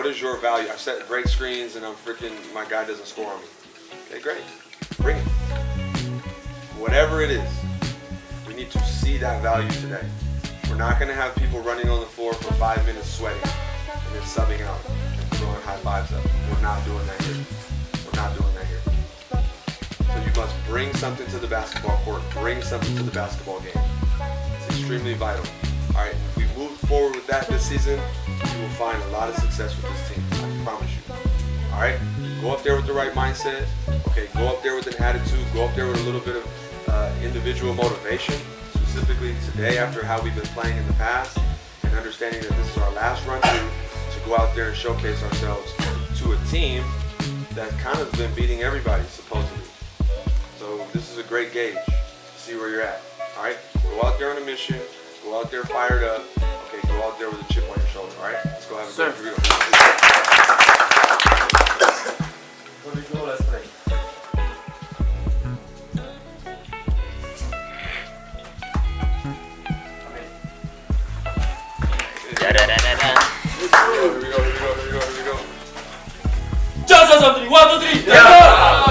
What is your value? I set great screens and my guy doesn't score on me. Okay, great. Bring it. Whatever it is, we need to see that value today. We're not going to have people running on the floor for 5 minutes sweating and then subbing out and throwing high fives up. We're not doing that here. We're not doing that here. So you must bring something to the basketball court, bring something to the basketball game. It's extremely vital. All right, if we move forward with that this season, you will find a lot of success with this team. I promise you. All right, go up there with the right mindset. Okay, go up there with an attitude. Go up there with a little bit of individual motivation, specifically today after how we've been playing in the past, and understanding that this is our last run to go out there and showcase ourselves to a team that kind of been beating everybody supposedly. So this is a great gauge to see where you're at. All right, go out there on a mission. Go out there fired up. Okay, go out there with a chip on your shoulder. All right, let's go have a great review. Here we go, let's play. Here we go. Just something. 1, 2, 3. Yeah.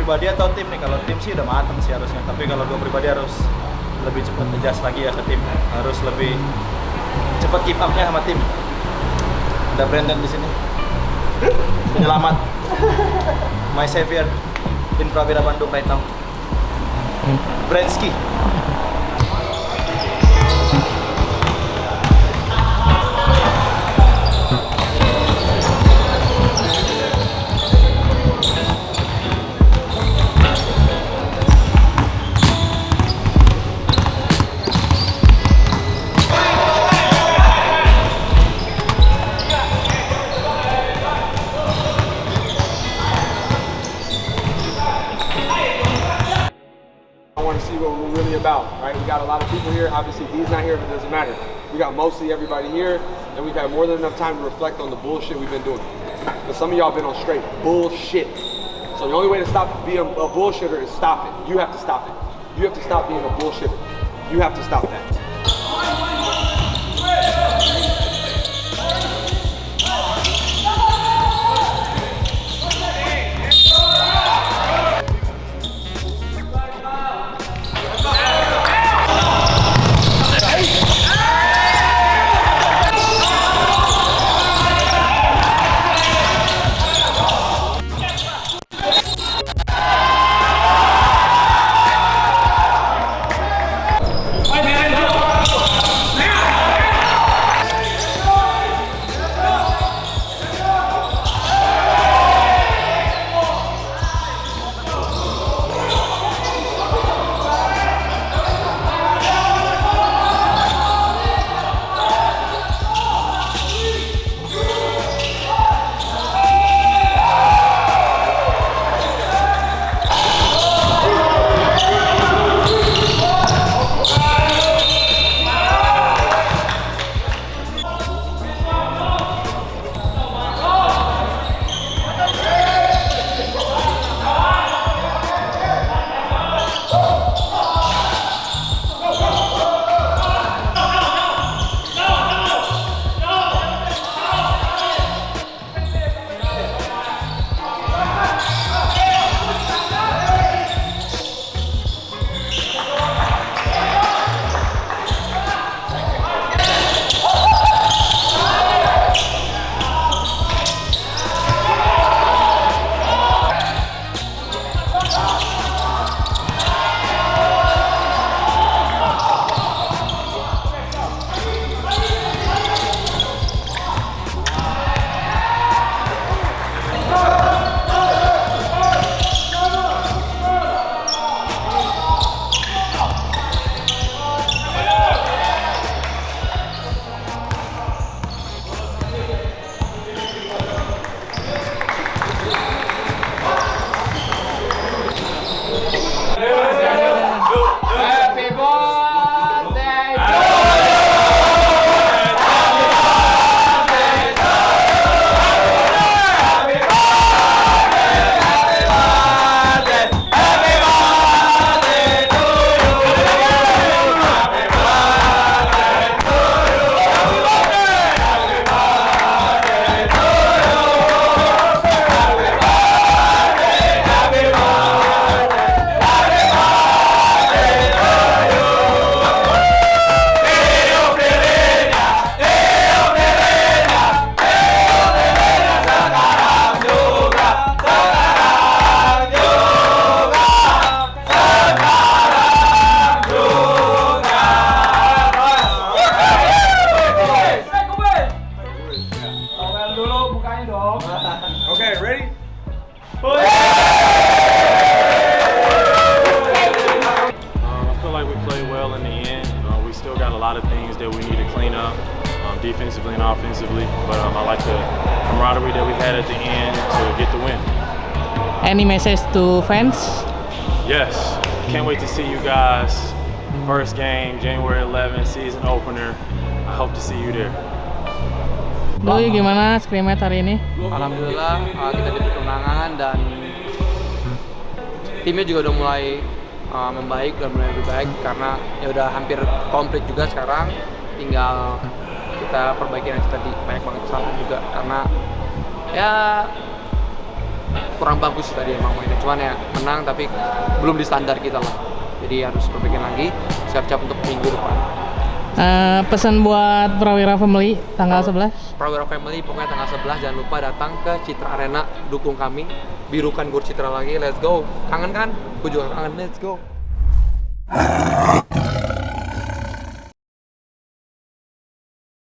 Pribadi atau tim nih? Kalau tim sih udah matang sih harusnya, tapi kalau gue pribadi harus lebih cepat adjust lagi ya ke tim, harus lebih cepat keep up-nya sama tim. Ada Brandon di sini, penyelamat, my savior in Prawira Bandung right now, Bransky. Right? We got a lot of people here. Obviously, D's not here, but it doesn't matter. We got mostly everybody here, and we've had more than enough time to reflect on the bullshit we've been doing. But some of y'all been on straight bullshit. So the only way to stop being a bullshitter is stop it. You have to stop it. You have to stop being a bullshitter. You have to stop that. Hey man, defensively and offensively, but I like the camaraderie that we had at the end to get the win. Any message to fans? Yes, can't wait to see you guys. First game, January 11th, season opener. I hope to see you there. Doi, gimana scrimmage hari ini? Alhamdulillah kita diberi kemenangan dan timnya juga udah mulai membaik dan mulai lebih baik karena ya udah hampir komplit juga sekarang. Tinggal kita perbaiki aja tadi, banyak banget kesalahan juga karena ya kurang bagus tadi emang mainnya, cuman ya menang tapi belum di standar kita lah, jadi harus perbaikin lagi, siap-siap untuk minggu depan. Pesan buat Prawira Family tanggal 11? Prawira Family pokoknya tanggal 11 jangan lupa datang ke Citra Arena, dukung kami, birukan Gor Citra lagi, let's go. Kangen kan? Aku juga kangen, let's go.